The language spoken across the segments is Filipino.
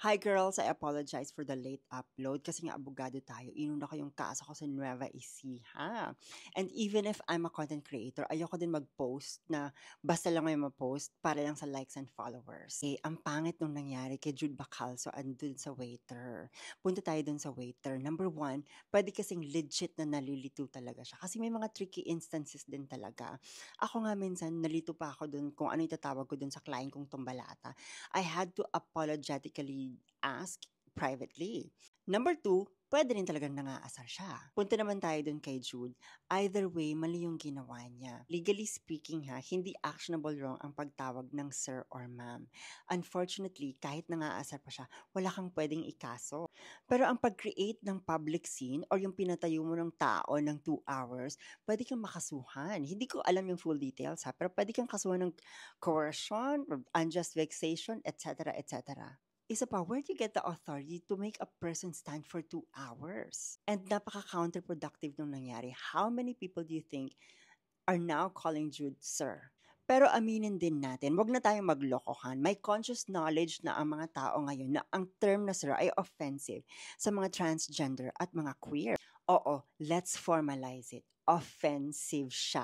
Hi girls, I apologize for the late upload kasi nga abogado tayo. Inuna ko yung kaso ko sa Nueva Ecija. And even if I'm a content creator, ayoko din mag-post na basta lang may ma-post para lang sa likes and followers. Ang pangit nung nangyari kay Jude Bacalso andun sa waiter. Punta tayo dun sa waiter. Number one, pwede kasing legit na nalilito talaga siya. Kasi may mga tricky instances din talaga. Ako nga minsan, nalito pa ako dun kung ano yung tatawag ko dun sa client kong tumbalata. I had to apologetically ask privately. Number two, pwede rin talagang nangaasar siya. Punta naman tayo dun kay Jude. Either way, mali yung ginawa niya. Legally speaking hindi actionable wrong ang pagtawag ng sir or ma'am. Unfortunately, kahit nangaasar pa siya, wala kang pwedeng ikaso. Pero ang pag-create ng public scene or yung pinatayo mo ng tao ng 2 hours, pwede kang makasuhan. Hindi ko alam yung full details pero pwede kang kasuhan ng coercion, unjust vexation, etc., etc. Isa pa, where do you get the authority to make a person stand for 2 hours? And napaka-counterproductive nung nangyari. How many people do you think are now calling Jude sir? Pero aminin din natin, wag na tayong maglokohan. May conscious knowledge na ang mga tao ngayon na ang term na sir ay offensive sa mga transgender at mga queer. Oo, let's formalize it. Offensive siya.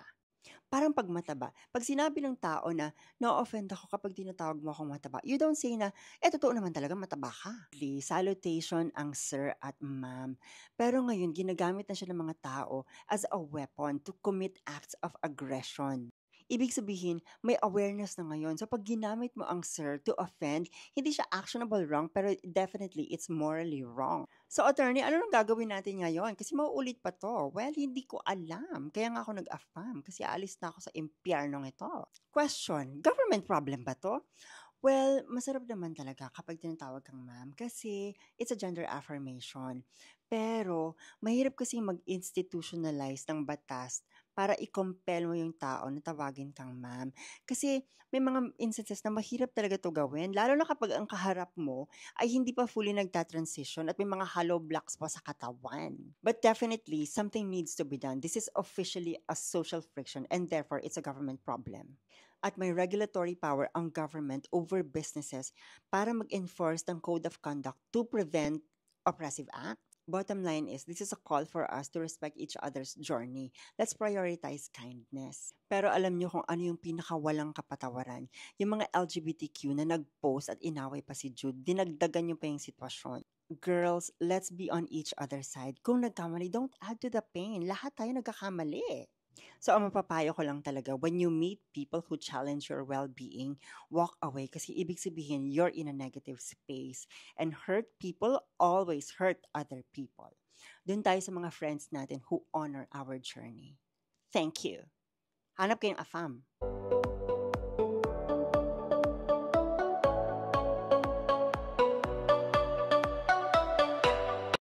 Parang 'pag mataba, 'pag sinabi ng tao na, "Na-o-offend ako kapag tinatawag mo akong mataba," you don't say na, totoo naman talaga mataba ka." Salutation ang sir at ma'am. Pero ngayon ginagamit na siya ng mga tao as a weapon to commit acts of aggression. Ibig sabihin, may awareness na ngayon. So 'pag ginamit mo ang sir to offend, hindi siya actionable wrong, pero definitely it's morally wrong. So attorney, ano nang gagawin natin ngayon? Kasi mauulit pa 'to. Well, hindi ko alam. Kaya nga ako nag-affirm kasi aalis na ako sa impyernong ito. Question, government problem ba 'to? Well, masarap naman talaga kapag tinatawag kang ma'am kasi it's a gender affirmation. Pero mahirap kasing mag-institutionalize ng batas para i-compel mo yung tao na tawagin kang ma'am. Kasi may mga instances na mahirap talaga 'to gawin, lalo na kapag ang kaharap mo ay hindi pa fully nagta-transition at may mga hollow blocks pa sa katawan. But definitely, something needs to be done. This is officially a social friction and therefore it's a government problem. At may regulatory power ang government over businesses para mag-enforce ng code of conduct to prevent oppressive acts. Bottom line is, this is a call for us to respect each other's journey. Let's prioritize kindness. Pero alam niyo kung ano yung pinakawalang kapatawaran? Yung mga LGBTQ na nag-post at inaway pa si Jude, dinagdagan niyo pa yung sitwasyon. Girls, let's be on each other's side. Kung nagkamali, don't add to the pain. Lahat tayo nagkakamali. So, ang mapapayo ko lang talaga, when you meet people who challenge your well-being, walk away kasi ibig sabihin you're in a negative space. And hurt people always hurt other people. Doon tayo sa mga friends natin who honor our journey. Thank you. Hanap kayong afam.